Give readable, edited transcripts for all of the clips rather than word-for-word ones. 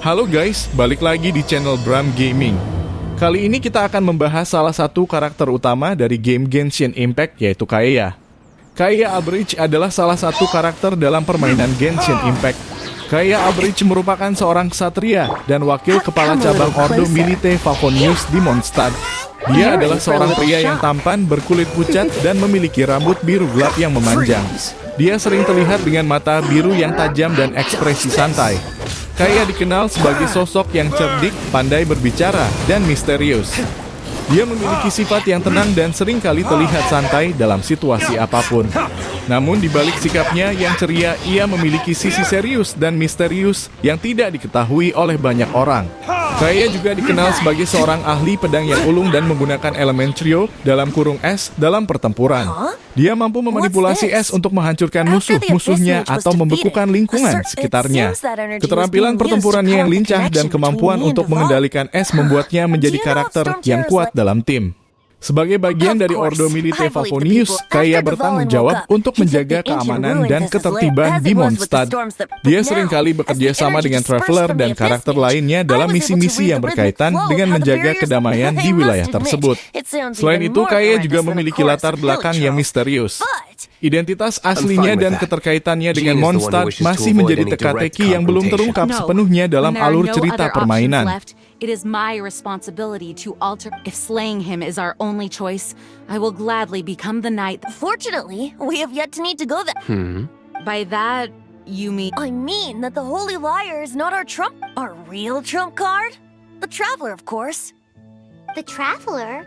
Halo guys, balik lagi di channel Bram Gaming. Kali ini kita akan membahas salah satu karakter utama dari game Genshin Impact, yaitu Kaeya. Kaeya Average adalah salah satu karakter dalam permainan Genshin Impact. Kaeya Average merupakan seorang ksatria dan wakil kepala cabang Ordo Milite Favonius di Mondstadt. Dia adalah seorang pria yang tampan, berkulit pucat, dan memiliki rambut biru gelap yang memanjang. Dia sering terlihat dengan mata biru yang tajam dan ekspresi santai. Kaeya dikenal sebagai sosok yang cerdik, pandai berbicara, dan misterius. Dia memiliki sifat yang tenang dan seringkali terlihat santai dalam situasi apapun. Namun di balik sikapnya yang ceria, ia memiliki sisi serius dan misterius yang tidak diketahui oleh banyak orang. Kaeya juga dikenal sebagai seorang ahli pedang yang ulung dan menggunakan elemen trio dalam kurung es dalam pertempuran. Dia mampu memanipulasi es untuk menghancurkan musuh-musuhnya atau membekukan lingkungan sekitarnya. Keterampilan pertempurannya yang lincah dan kemampuan untuk mengendalikan es membuatnya menjadi karakter yang kuat dalam tim. Sebagai bagian dari Ordo Milite Favonius, Kaeya bertanggung jawab untuk menjaga keamanan dan ketertiban di Mondstadt. Dia seringkali bekerja sama dengan Traveler dan karakter lainnya dalam misi-misi yang berkaitan dengan menjaga kedamaian di wilayah tersebut. Selain itu, Kaeya juga memiliki latar belakang yang misterius. Identitas aslinya dan keterkaitannya dengan Mondstadt masih menjadi teka-teki yang belum terungkap sepenuhnya dalam alur cerita permainan. It is my responsibility to alter. If slaying him is our only choice, I will gladly become the knight. Fortunately, we have yet to need to go there. By that, you mean... I mean that the Holy Liar is not our real trump card? The Traveler, of course. The Traveler?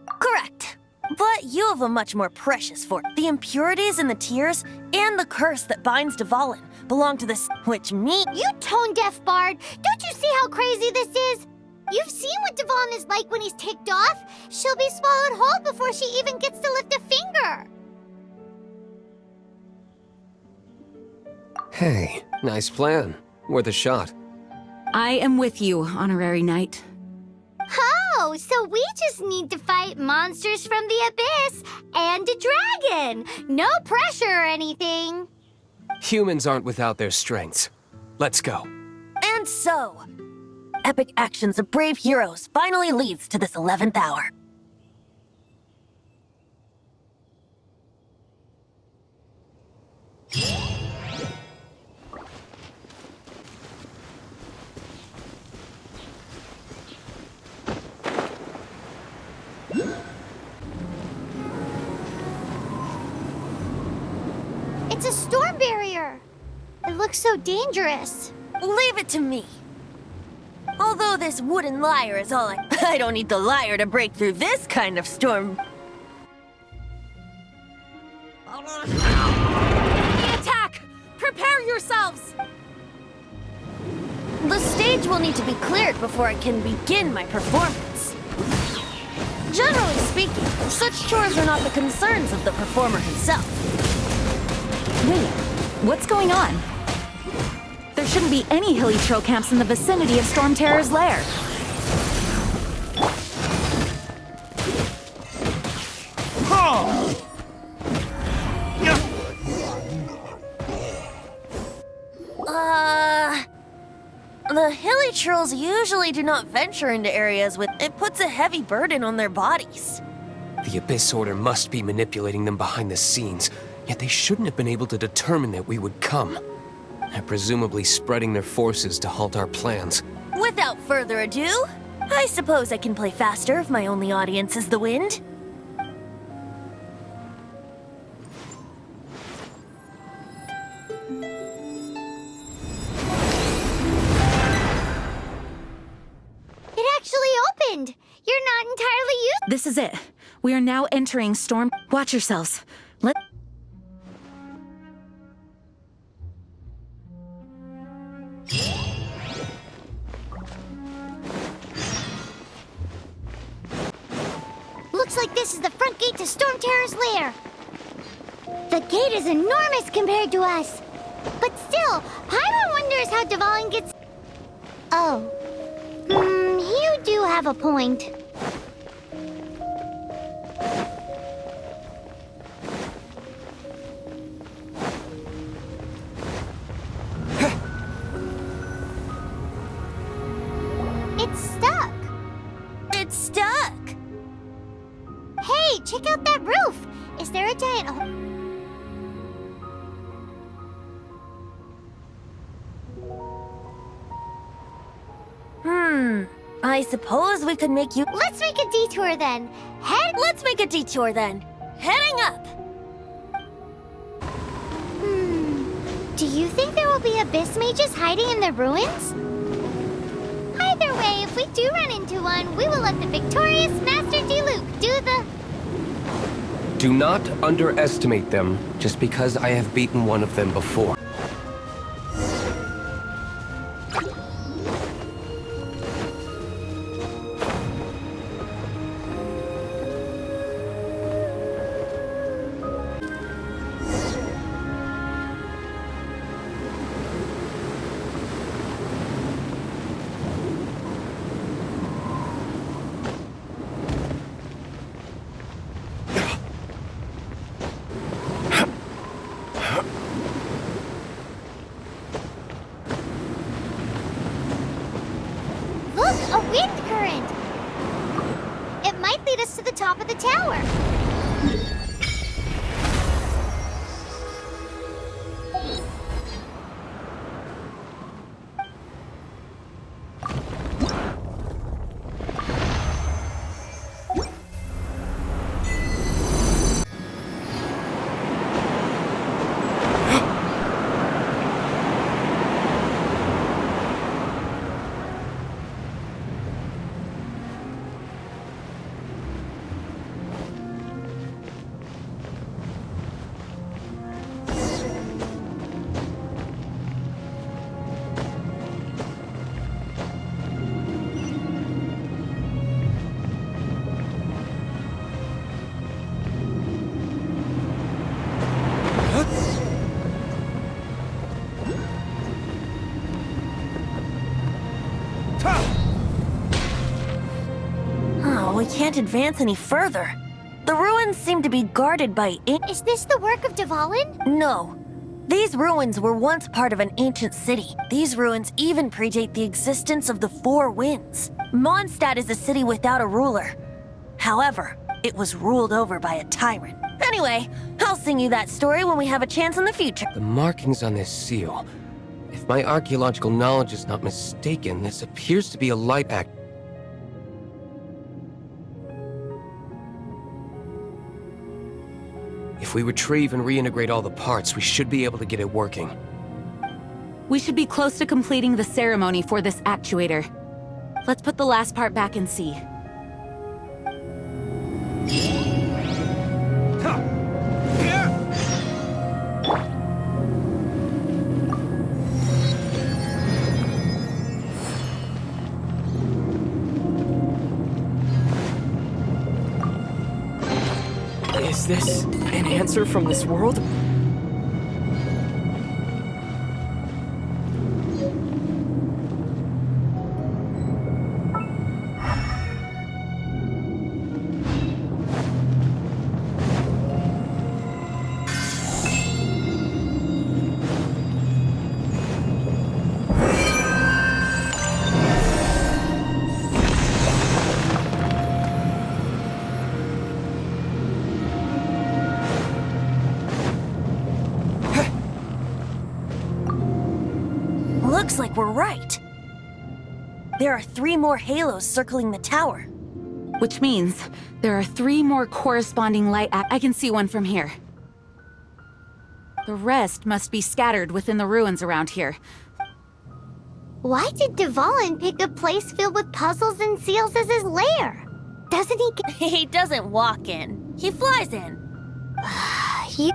Correct. But you have a much more precious force. The impurities and the tears, and the curse that binds Dvalin belong to this, which me... You tone-deaf bard! Don't you see how crazy this is? You've seen what Dvalin is like when he's ticked off. She'll be swallowed whole before she even gets to lift a finger. Hey, nice plan. Worth a shot. I am with you, honorary knight. Oh, so we just need to fight monsters from the abyss and a dragon. No pressure or anything. Humans aren't without their strengths. Let's go. And so, epic actions of brave heroes finally leads to this 11th hour. It's a storm barrier. It looks so dangerous. Leave it to me. Although this wooden lyre is all I don't need the lyre to break through this kind of storm. Attack! Prepare yourselves! The stage will need to be cleared before I can begin my performance. Generally speaking, such chores are not the concerns of the performer himself. Wait, what's going on? There shouldn't be any hilly trail camps in the vicinity of Storm Terror's lair. The hilly trolls usually do not venture into areas with... It puts a heavy burden on their bodies. The Abyss Order must be manipulating them behind the scenes, yet they shouldn't have been able to determine that we would come. They're presumably spreading their forces to halt our plans. Without further ado, I suppose I can play faster if my only audience is the wind. It actually opened. You're not entirely used. This is it. We are now entering Storm... Watch yourselves. Looks like this is the front gate to Storm Terror's lair. The gate is enormous compared to us. But still, Paimon wonders how Dvalin gets... Oh. You do have a point. check out that roof! Is there a giant hole? I suppose we could make you... Let's make a detour then. Let's make a detour then. Heading up! Do you think there will be abyss mages hiding in the ruins? Either way, if we do run into one, we will let the victorious Master Diluc do the... Do not underestimate them just because I have beaten one of them before. Look, a wind current! It might lead us to the top of the tower. We can't advance any further. The ruins seem to be guarded by Is this the work of Dvalin? No. These ruins were once part of an ancient city. These ruins even predate the existence of the Four Winds. Mondstadt is a city without a ruler. However, it was ruled over by a tyrant. Anyway, I'll sing you that story when we have a chance in the future. The markings on this seal. If my archaeological knowledge is not mistaken, this appears to be a light act. If we retrieve and reintegrate all the parts, we should be able to get it working. We should be close to completing the ceremony for this actuator. Let's put the last part back and see. Is this an answer from this world? Looks like we're right. There are 3 more halos circling the tower. Which means there are 3 more corresponding I can see one from here. The rest must be scattered within the ruins around here. Why did Dvalin pick a place filled with puzzles and seals as his lair? Doesn't he He doesn't walk in. He flies in. he...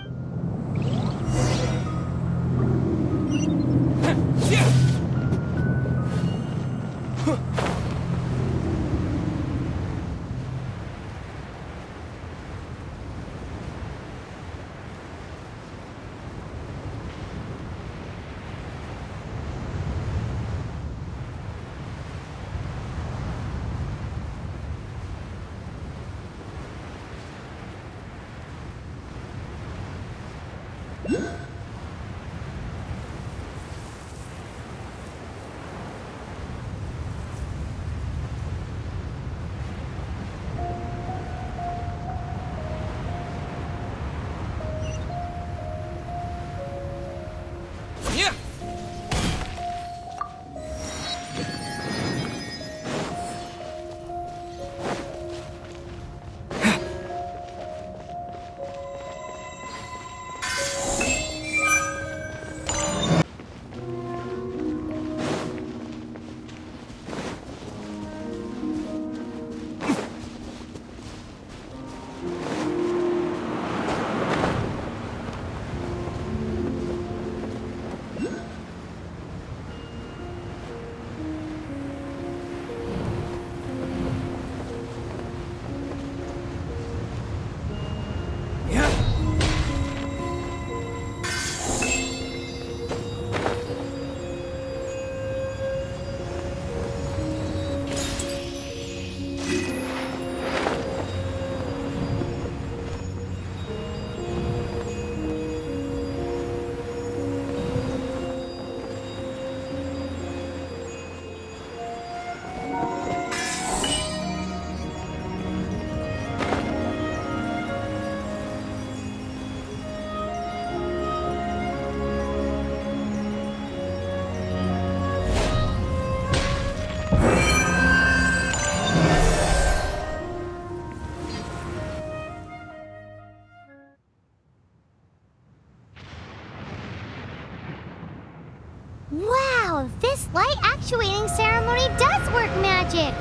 light actuating ceremony does work magic.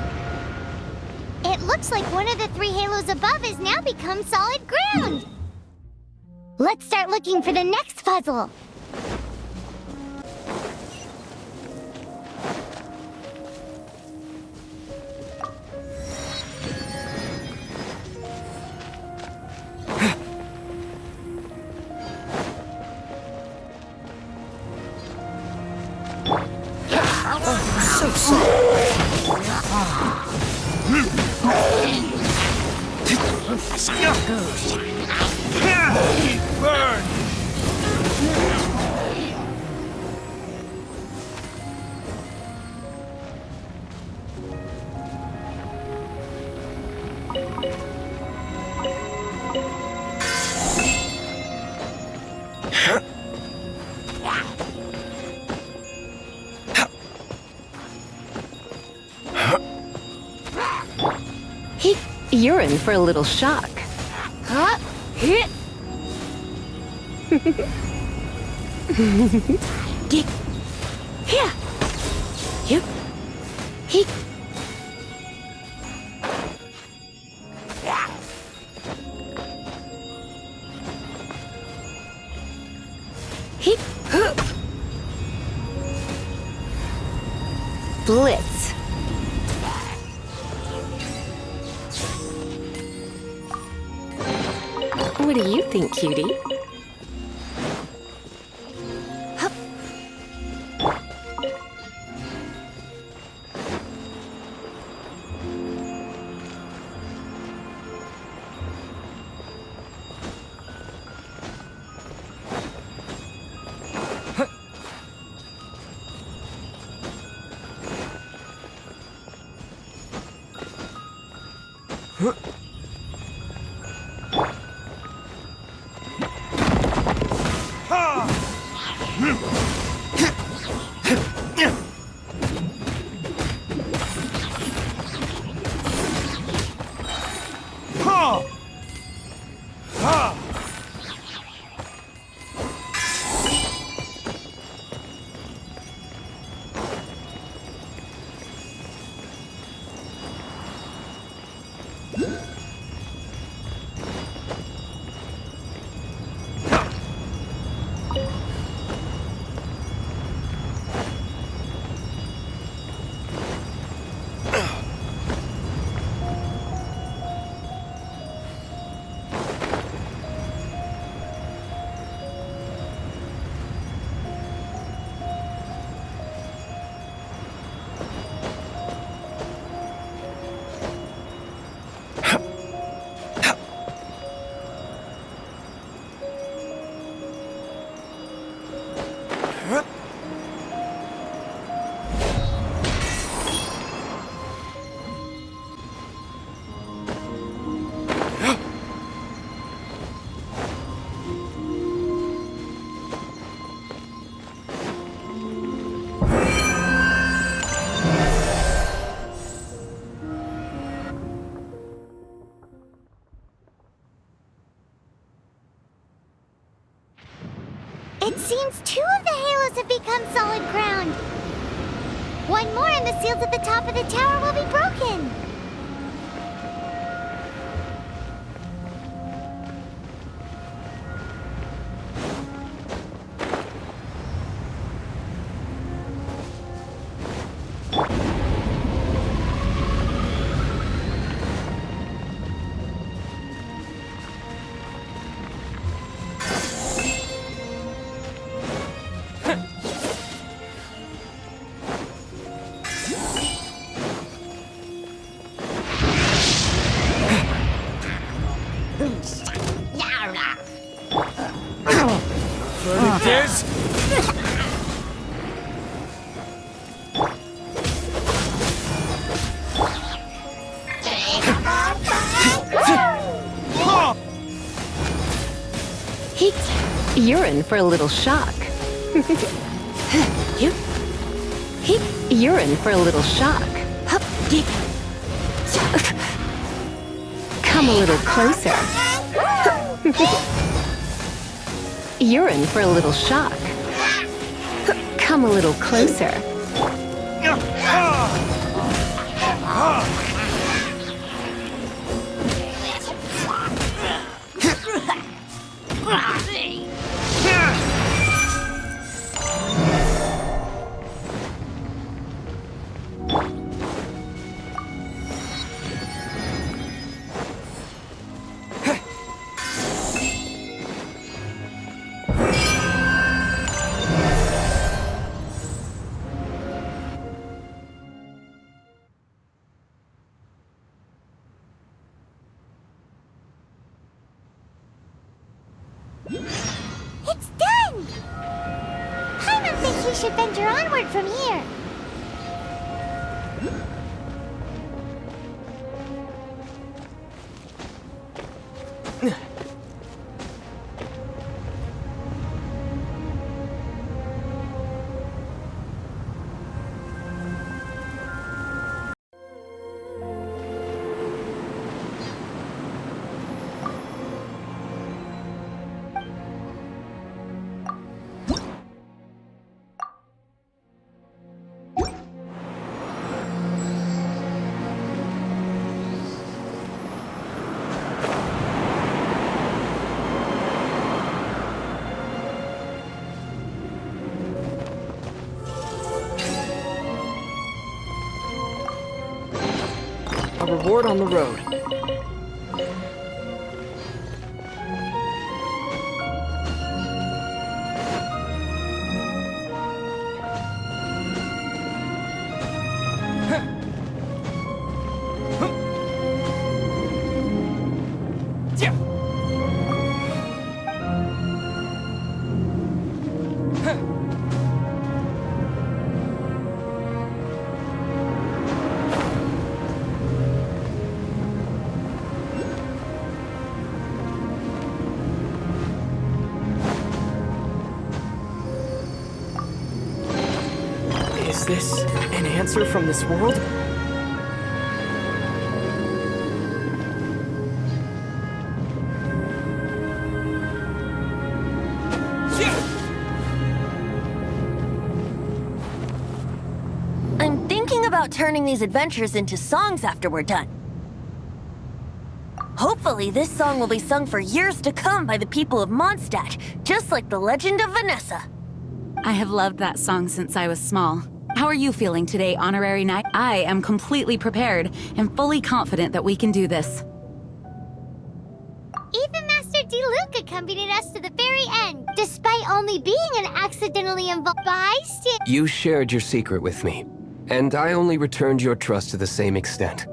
It looks like one of the 3 halos above has now become solid ground. Let's start looking for the next puzzle. So sorry. Burn! You're in for a little shock. Huh? Dick. Here. Yep. He. He. Blitz. What do you think, cutie? It seems 2 of the halos have become solid ground. One more and the seals at the top of the tower will be broken. You're in for a little shock. You're in for a little shock. Come a little closer. You're in for a little shock. Come a little closer. we should venture onward from here. A reward on the road. Is this an answer from this world? I'm thinking about turning these adventures into songs after we're done. Hopefully, this song will be sung for years to come by the people of Mondstadt, just like the legend of Vanessa. I have loved that song since I was small. How are you feeling today, Honorary Knight? I am completely prepared and fully confident that we can do this. Even Master Luke accompanied us to the very end, despite only being an accidentally involved bystander. You shared your secret with me, and I only returned your trust to the same extent.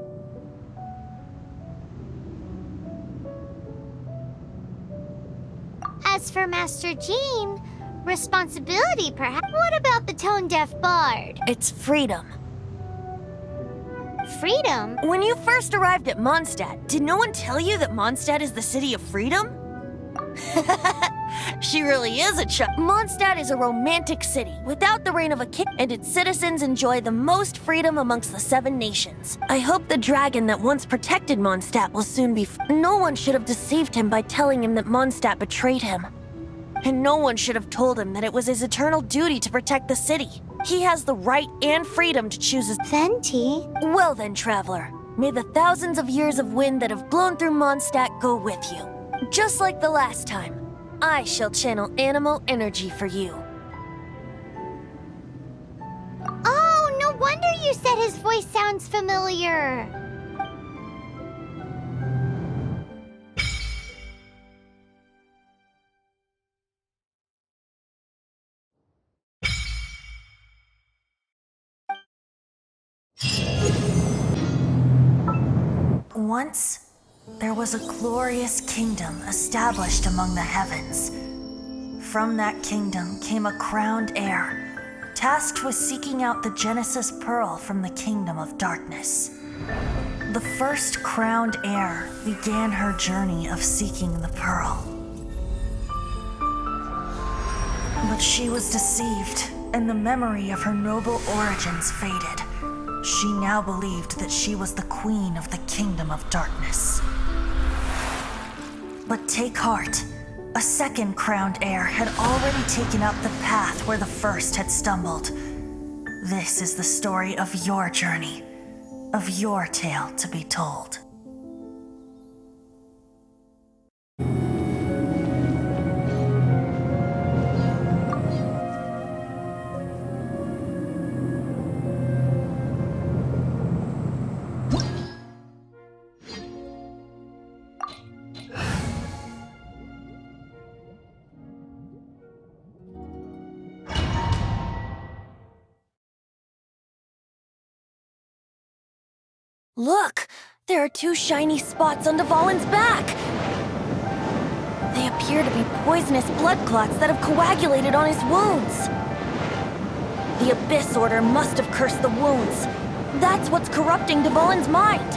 As for Master Jean, responsibility perhaps. What about the tone-deaf bard? It's freedom. Freedom? When you first arrived at Mondstadt, did no one tell you that Mondstadt is the city of freedom? She really is a Mondstadt is a romantic city without the reign of a king, and its citizens enjoy the most freedom amongst the 7 nations. I hope the dragon that once protected Mondstadt will soon be No one should have deceived him by telling him that Mondstadt betrayed him. And no one should have told him that it was his eternal duty to protect the city. He has the right and freedom to choose his... Venti? Well then, traveler, may the thousands of years of wind that have blown through Mondstadt go with you. Just like the last time, I shall channel animal energy for you. Oh, no wonder you said his voice sounds familiar. Once, there was a glorious kingdom established among the heavens. From that kingdom came a crowned heir, tasked with seeking out the Genesis Pearl from the kingdom of darkness. The first crowned heir began her journey of seeking the pearl. But she was deceived, and the memory of her noble origins faded. She now believed that she was the queen of the kingdom of darkness. But take heart. A second crowned heir had already taken up the path where the first had stumbled. This is the story of your journey, of your tale to be told. Look! There are 2 shiny spots on Dvalin's back! They appear to be poisonous blood clots that have coagulated on his wounds. The Abyss Order must have cursed the wounds. That's what's corrupting Dvalin's mind.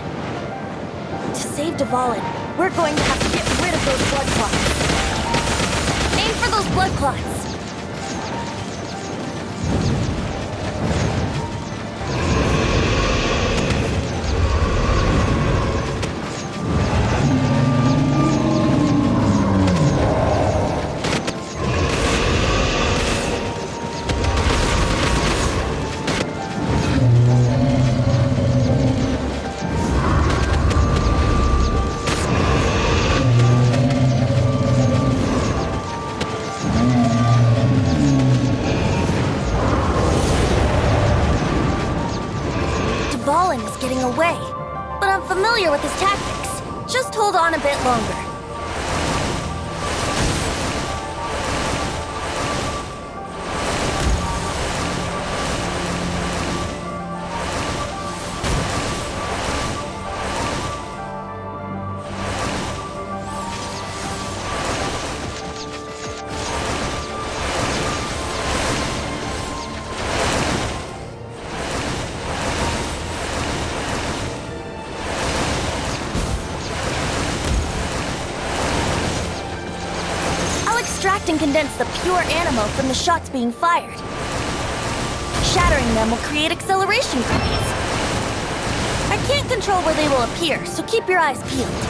To save Dvalin, we're going to have to get rid of those blood clots. Aim for those blood clots. Dvalin is getting away, but I'm familiar with his tactics. Just hold on a bit longer. Extract and condense the pure animo from the shots being fired. Shattering them will create acceleration grenades. I can't control where they will appear, so keep your eyes peeled.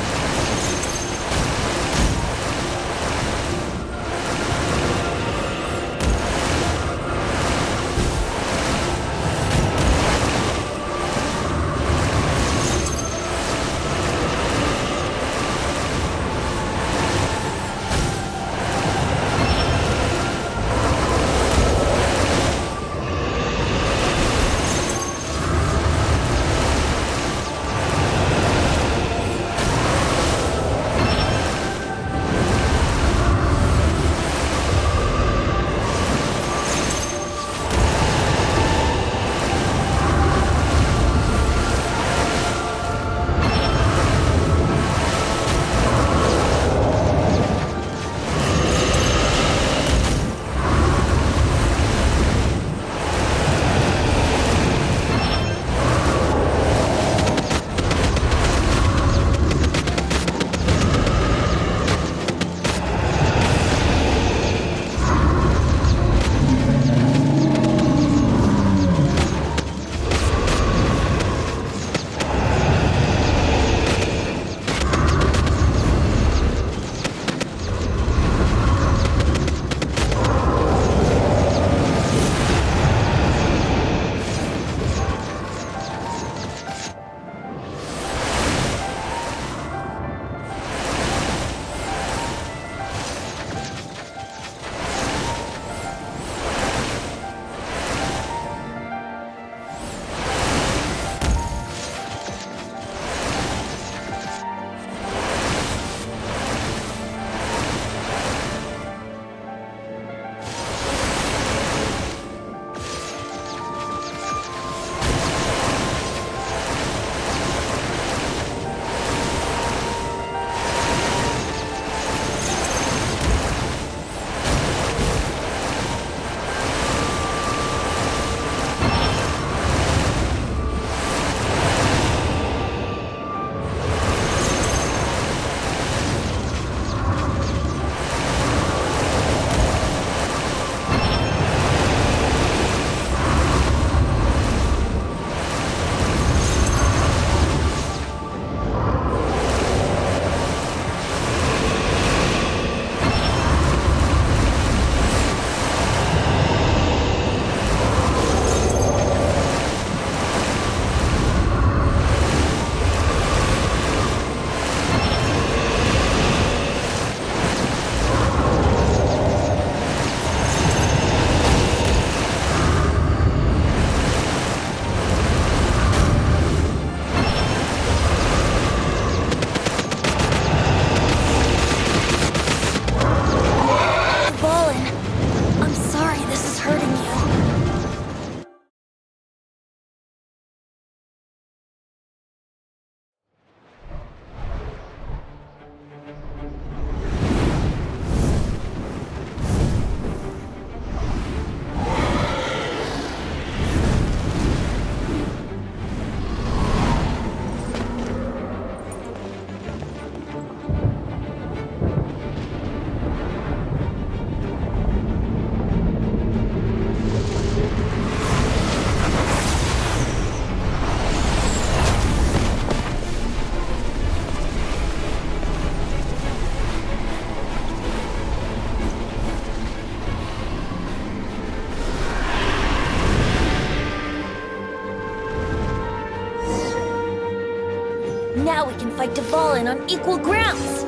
Now we can fight Dvalin on equal grounds.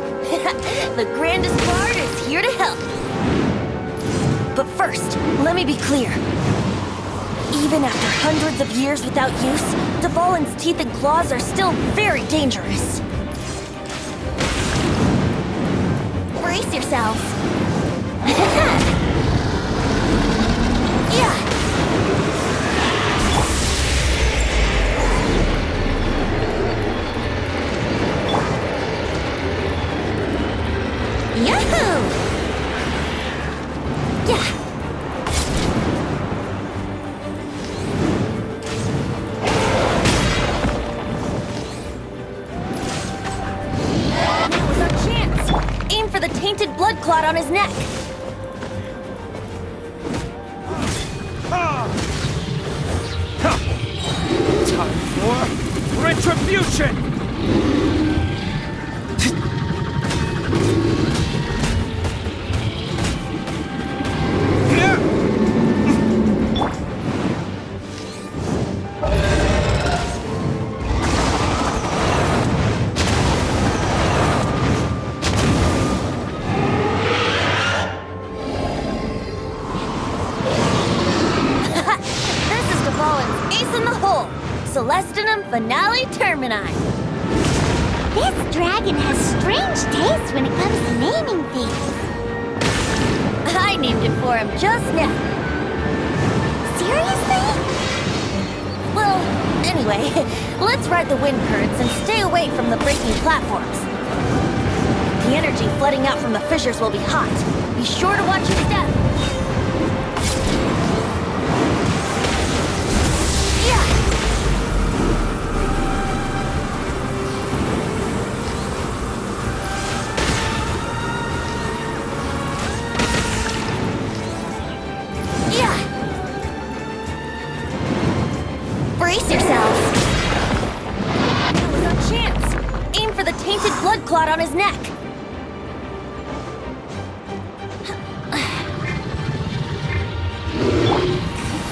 The grandest bard is here to help. But first, let me be clear. Even after hundreds of years without use, Dvalin's teeth and claws are still very dangerous. Brace yourselves. Yeah. Yahoo! Yeah. Now is our chance. Aim for the tainted blood clot on his neck. Time for retribution! Celestinum Finale Termini. This dragon has strange taste when it comes to naming things. I named it for him just now. Seriously? Well, anyway, let's ride the wind currents and stay away from the breaking platforms. The energy flooding out from the fissures will be hot. Be sure to watch your step. Brace yourselves! That was our chance! Aim for the tainted blood clot on his neck!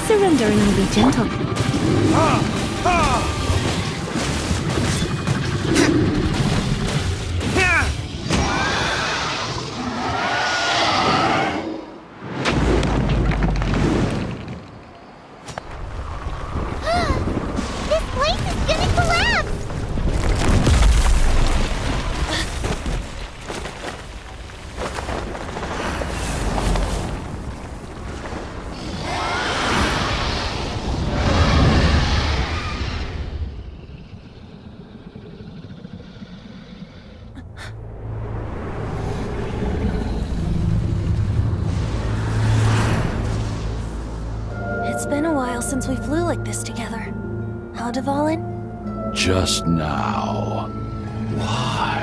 Surrendering will be gentle. This place is gonna collapse! It's been a while since we flew like this together. How, Dvalin? Just now. Why?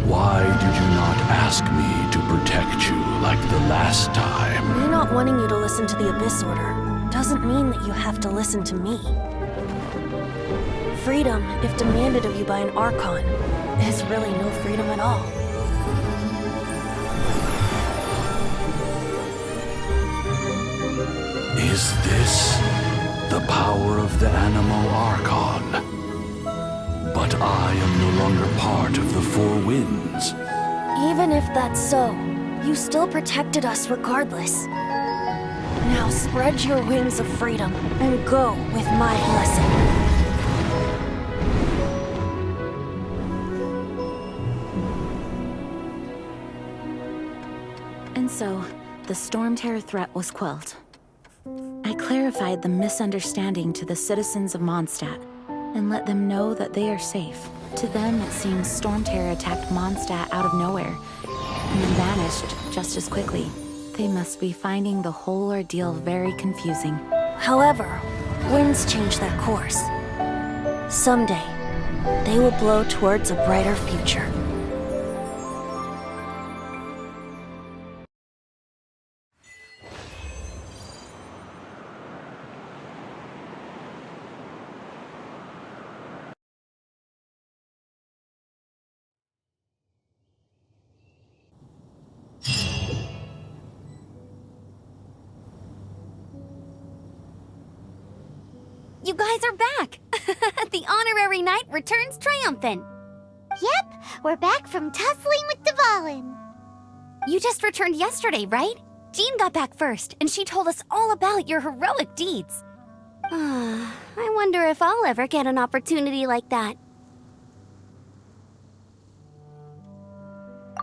Why did you not ask me to protect you like the last time? Me not wanting you to listen to the Abyss Order doesn't mean that you have to listen to me. Freedom, if demanded of you by an Archon, is really no freedom at all. Is this the power of the Animo Archon? But I am no longer part of the Four Winds. Even if that's so, you still protected us regardless. Now spread your wings of freedom and go with my blessing. And so, the Storm Terror threat was quelled. I clarified the misunderstanding to the citizens of Mondstadt and let them know that they are safe. To them, it seems Storm Terror attacked Mondstadt out of nowhere and then vanished just as quickly. They must be finding the whole ordeal very confusing. However, winds change their course. Someday, they will blow towards a brighter future. You guys are back! The honorary knight returns triumphant. Yep, we're back from tussling with Dvalin. You just returned yesterday, right? Jean got back first, and she told us all about your heroic deeds. I wonder if I'll ever get an opportunity like that.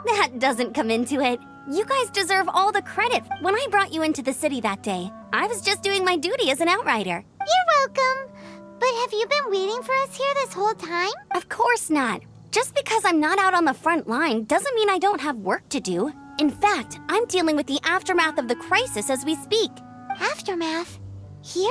That doesn't come into it. You guys deserve all the credit. When I brought you into the city that day, I was just doing my duty as an outrider. You're welcome. But have you been waiting for us here this whole time? Of course not. Just because I'm not out on the front line doesn't mean I don't have work to do. In fact, I'm dealing with the aftermath of the crisis as we speak. Aftermath? Here?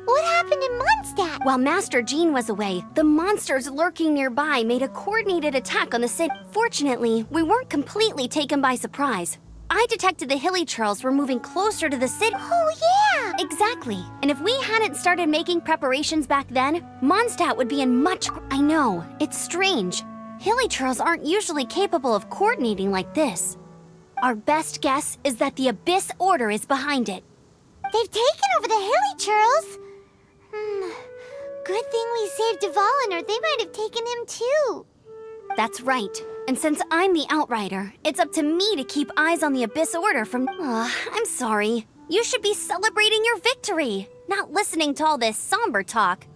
What happened in Mondstadt? While Master Jean was away, the monsters lurking nearby made a coordinated attack on the city. Fortunately, we weren't completely taken by surprise. I detected the Hilly Churls were moving closer to the city. Oh, yeah! Exactly. And if we hadn't started making preparations back then, Mondstadt would be in much... I know, it's strange. Hilly Churls aren't usually capable of coordinating like this. Our best guess is that the Abyss Order is behind it. They've taken over the Hilly Churls? Good thing we saved Dvalin, or they might have taken him too. That's right. And since I'm the Outrider, it's up to me to keep eyes on the Abyss Order from... I'm sorry. You should be celebrating your victory, not listening to all this somber talk.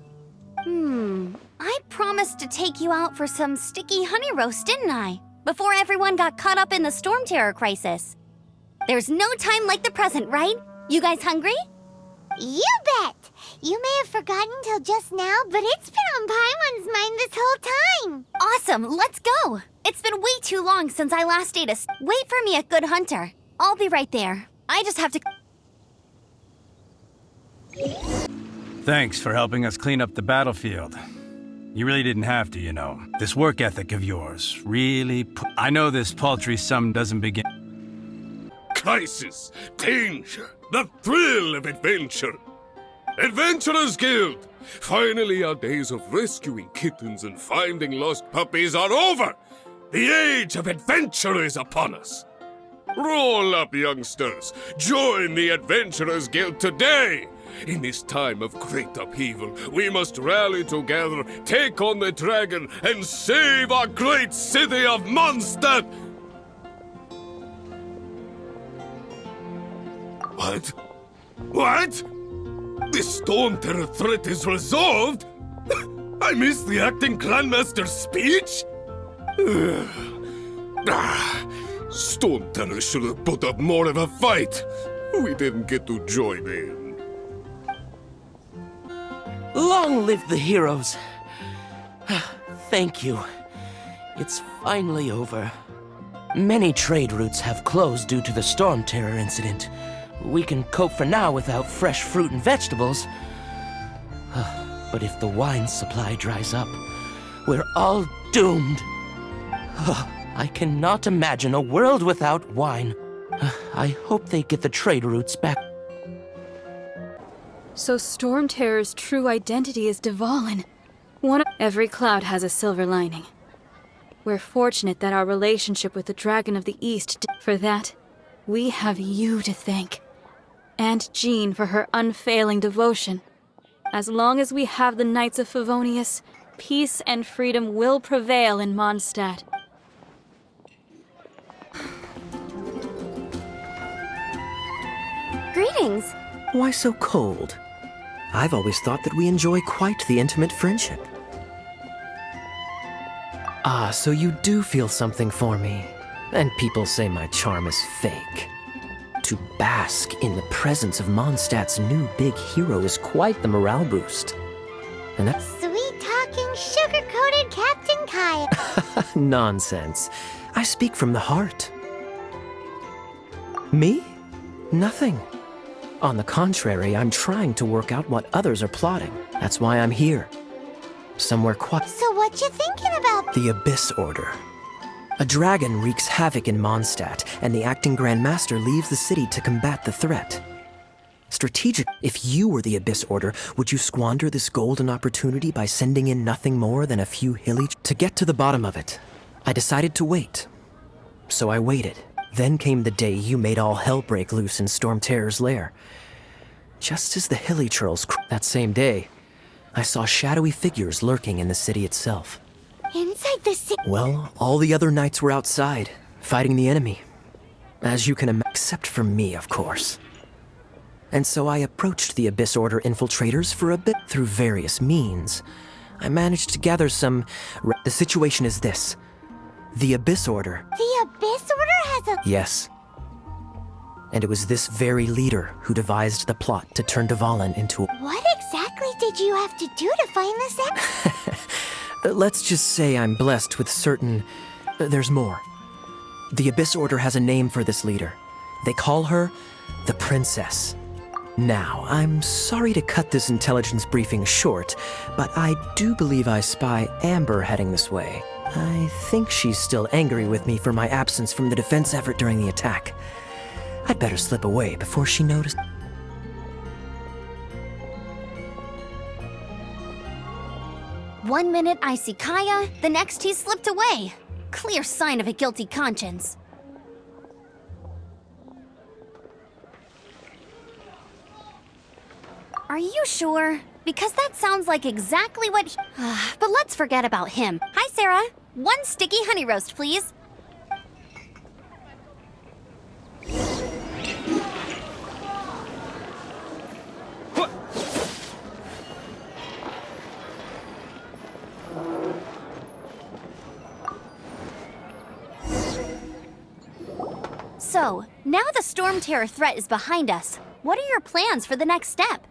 I promised to take you out for some sticky honey roast, didn't I? Before everyone got caught up in the Storm Terror crisis. There's no time like the present, right? You guys hungry? You bet! You may have forgotten till just now, but it's been on Paimon's mind this whole time! Awesome, let's go! It's been way too long since I last ate a... Wait for me at Good Hunter. I'll be right there. I just have to... Thanks for helping us clean up the battlefield. You really didn't have to, you know. This work ethic of yours really... I know this paltry sum doesn't begin... Crisis, danger, the thrill of adventure. Adventurers Guild! Finally, our days of rescuing kittens and finding lost puppies are over! The age of adventure is upon us! Roll up, youngsters! Join the Adventurers Guild today! In this time of great upheaval, we must rally together, take on the dragon, and save our great city of Mondstadt! What? What? The Storm Terror threat is resolved? I missed the acting clanmaster's speech? Storm Terror should have put up more of a fight. We didn't get to join in. Long live the heroes. Thank you. It's finally over. Many trade routes have closed due to the Storm Terror incident. We can cope for now without fresh fruit and vegetables. But if the wine supply dries up, we're all doomed. I cannot imagine a world without wine. I hope they get the trade routes back. So Storm Terror's true identity is Dvalin. Every cloud has a silver lining. We're fortunate that our relationship with the Dragon of the East... For that, we have you to thank. And Jean for her unfailing devotion. As long as we have the Knights of Favonius, peace and freedom will prevail in Mondstadt. Greetings! Why so cold? I've always thought that we enjoy quite the intimate friendship. Ah, so you do feel something for me. And people say my charm is fake. To bask in the presence of Mondstadt's new big hero is quite the morale boost. And that... Sweet-talking, sugar-coated Captain Kaya. Nonsense. I speak from the heart. Me? Nothing. On the contrary, I'm trying to work out what others are plotting. That's why I'm here. Somewhere quiet. So what you thinking about? The Abyss Order. A dragon wreaks havoc in Mondstadt, and the acting Grand Master leaves the city to combat the threat. Strategic. If you were the Abyss Order, would you squander this golden opportunity by sending in nothing more than a few hilly... To get to the bottom of it, I decided to wait. So I waited. Then came the day you made all hell break loose in Storm Terror's lair. Just as the Hilly Churls... That same day, I saw shadowy figures lurking in the city itself. Inside the city? Well, all the other knights were outside, fighting the enemy. As you can imagine, except for me, of course. And so I approached the Abyss Order infiltrators for a bit through various means. I managed to gather some... The situation is this. The Abyss Order... The Abyss Order has a... Yes. And it was this very leader who devised the plot to turn Dvalin into... What exactly did you have to do to find this out? Let's just say I'm blessed with certain... There's more. The Abyss Order has a name for this leader. They call her the Princess. Now, I'm sorry to cut this intelligence briefing short, but I do believe I spy Amber heading this way. I think she's still angry with me for my absence from the defense effort during the attack. I'd better slip away before she noticed. One minute I see Kaya, the next he slipped away. Clear sign of a guilty conscience. Are you sure? Because that sounds like exactly what he... But let's forget about him. Hi, Sarah. One sticky honey roast, please. So, now the Storm Terror threat is behind us. What are your plans for the next step?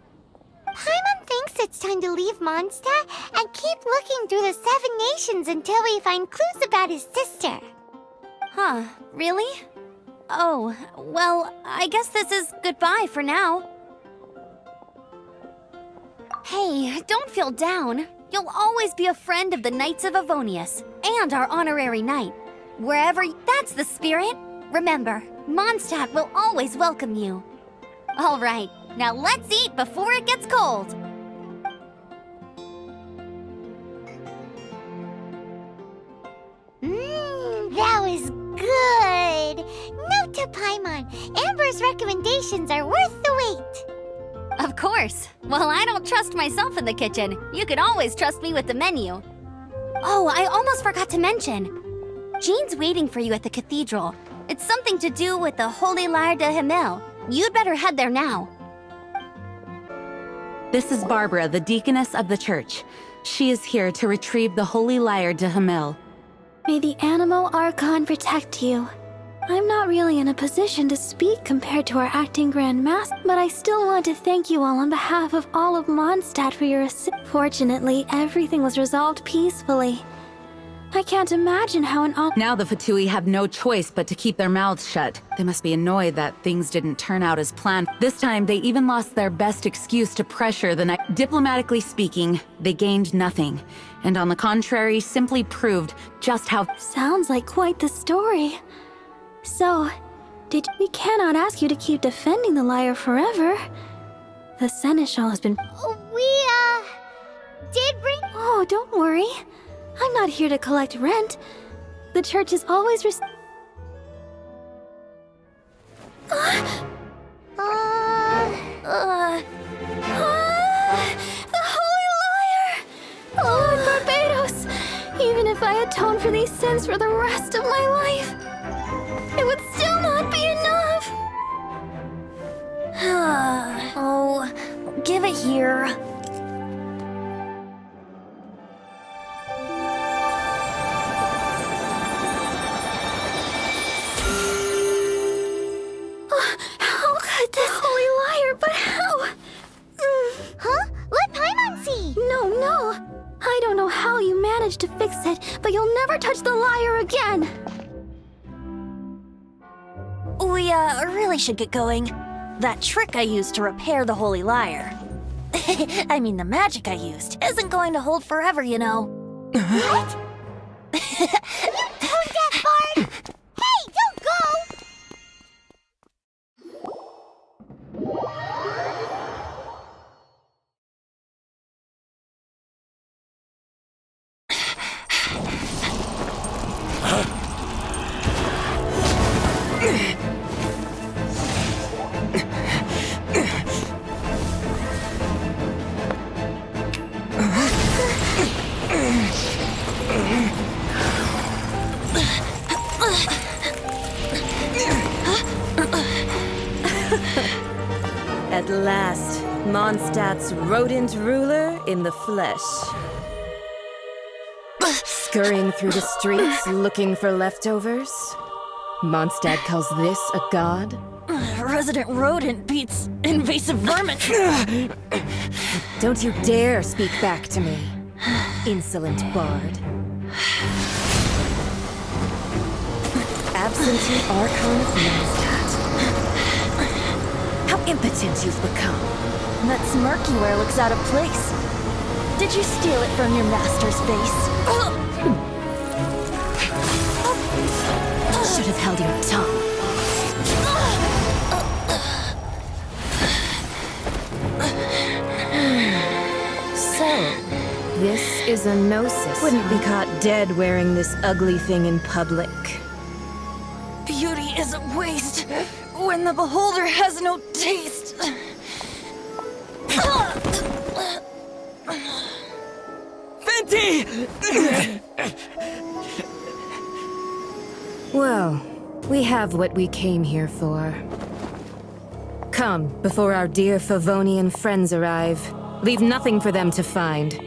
Paimon thinks it's time to leave Mondstadt and keep looking through the 7 nations until we find clues about his sister. Huh, really? Oh, well, I guess this is goodbye for now. Hey, don't feel down. You'll always be a friend of the Knights of Avonius, and our honorary knight. Wherever that's the spirit. Remember, Mondstadt will always welcome you. All right, now let's eat before it gets cold. That was good. Note to Paimon, Amber's recommendations are worth the wait. Of course. Well, I don't trust myself in the kitchen. You can always trust me with the menu. Oh, I almost forgot to mention. Jean's waiting for you at the cathedral. It's something to do with the Holy Lyre de Himmel. You'd better head there now. This is Barbara, the deaconess of the church. She is here to retrieve the Holy Lyre de Himmel. May the Animo Archon protect you. I'm not really in a position to speak compared to our acting Grand Master, but I still want to thank you all on behalf of all of Mondstadt for your assistance. Fortunately, everything was resolved peacefully. I can't imagine how Now the Fatui have no choice but to keep their mouths shut. They must be annoyed that things didn't turn out as planned. This time, they even lost their best excuse to pressure the next. Diplomatically speaking, they gained nothing. And on the contrary, simply proved just how... Sounds like quite the story. So, we cannot ask you to keep defending the lyre forever. The Seneschal has been... We, did bring... Oh, don't worry. I'm not here to collect rent. The church is always the Holy Lyre! Lord Barbados! Even if I atone for these sins for the rest of my life, it would still not be enough! Oh, give it here. To fix it, but you'll never touch the lyre again! We, really should get going. That trick I used to repair the Holy Lyre. I mean, the magic I used isn't going to hold forever, you know. What? You tone-deaf bard! Hey, don't go! Mondstadt's rodent ruler in the flesh. Scurrying through the streets looking for leftovers? Mondstadt calls this a god? Resident rodent beats invasive vermin. Don't you dare speak back to me, insolent bard. Absentee Archon of Mondstadt. How impotent you've become. That smirky wear looks out of place. Did you steal it from your master's face? Should have held your tongue. So, this is a gnosis. Wouldn't be caught dead wearing this ugly thing in public. Beauty is a waste when the beholder has no taste. Fenty! Well, we have what we came here for. Come, before our dear Favonian friends arrive. Leave nothing for them to find.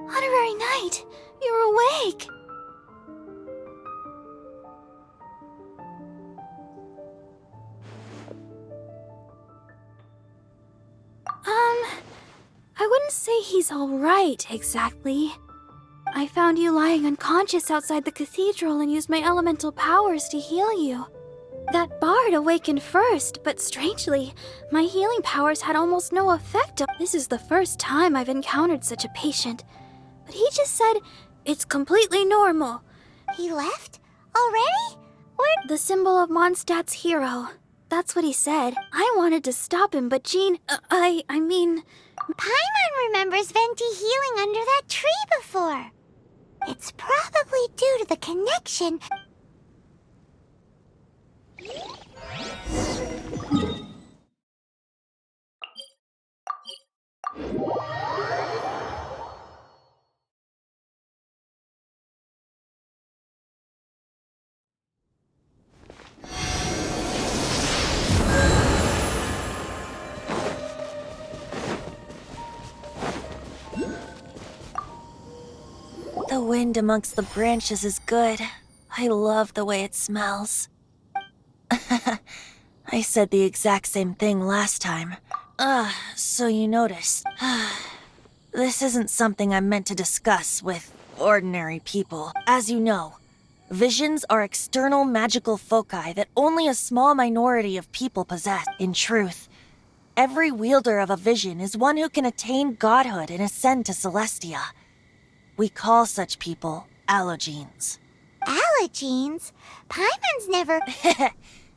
Honorary Knight, you're awake. I wouldn't say he's all right, exactly. I found you lying unconscious outside the cathedral and used my elemental powers to heal you. That bard awakened first, but strangely, my healing powers had almost no effect. This is the first time I've encountered such a patient. But he just said, it's completely normal. He left? Already? Where? The symbol of Mondstadt's hero. That's what he said. I wanted to stop him, but Jean, I mean... Paimon remembers Venti healing under that tree before. It's probably due to the connection. The wind amongst the branches is good. I love the way it smells. I said the exact same thing last time. So you noticed. This isn't something I'm meant to discuss with ordinary people. As you know, visions are external magical foci that only a small minority of people possess. In truth, every wielder of a vision is one who can attain godhood and ascend to Celestia. We call such people allogenes. Allogenes? Paimon's never...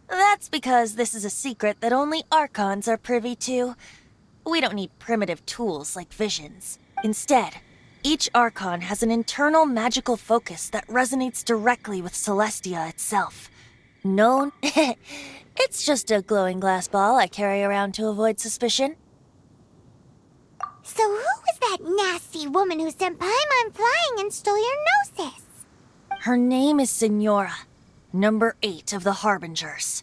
That's because this is a secret that only Archons are privy to. We don't need primitive tools like visions. Instead, each Archon has an internal magical focus that resonates directly with Celestia itself. Known? It's just a glowing glass ball I carry around to avoid suspicion. So who was that nasty woman who sent Paimon flying and stole your gnosis? Her name is Signora, number 8 of the Harbingers.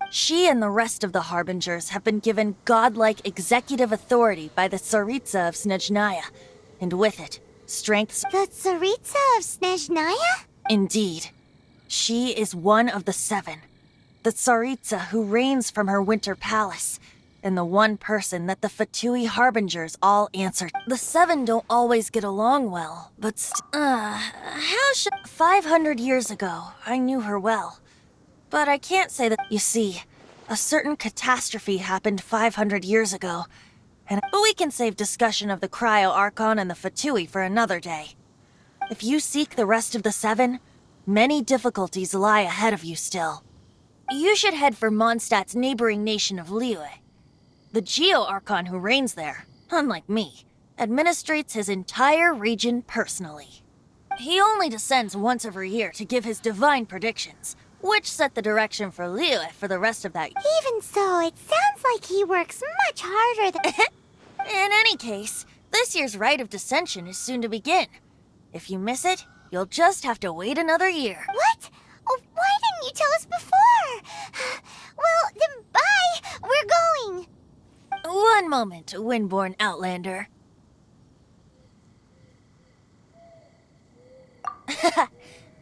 She and the rest of the Harbingers have been given godlike executive authority by the Tsaritsa of Snezhnaya, and with it, strength... The Tsaritsa of Snezhnaya? Indeed. She is one of the 7, the Tsaritsa who reigns from her winter palace, and the one person that the Fatui Harbingers all answer. The 7 don't always get along well, but 500 years ago, I knew her well. But I can't say that... You see, a certain catastrophe happened 500 years ago, but we can save discussion of the Cryo-Archon and the Fatui for another day. If you seek the rest of the 7, many difficulties lie ahead of you still. You should head for Mondstadt's neighboring nation of Liyue. The Geo-Archon who reigns there, unlike me, administrates his entire region personally. He only descends once every year to give his divine predictions, which set the direction for Liyue for the rest of that. Even so, it sounds like he works much harder than... In any case, this year's Rite of Dissension is soon to begin. If you miss it, you'll just have to wait another year. What? Oh, why didn't you tell us before? Well, then bye! We're going! One moment, Windborn Outlander.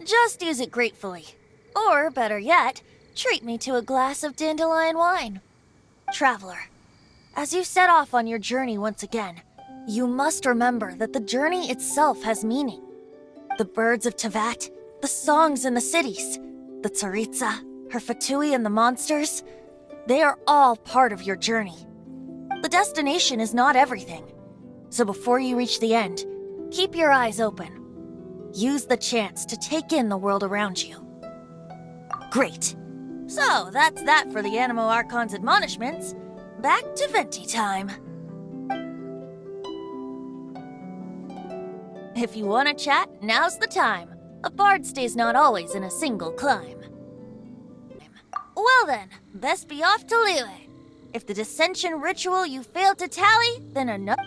Just use it gratefully. Or, better yet, treat me to a glass of dandelion wine. Traveler, as you set off on your journey once again, you must remember that the journey itself has meaning. The birds of Tevat, the songs in the cities, the Tsaritsa, her Fatui and the monsters, they are all part of your journey. The destination is not everything. So before you reach the end, keep your eyes open. Use the chance to take in the world around you. Great. So that's that for the Animo Archon's admonishments. Back to Venti time. If you want to chat, now's the time. A bard stays not always in a single climb. Well then, best be off to Liyue. If the dissension ritual you failed to tally, then enough.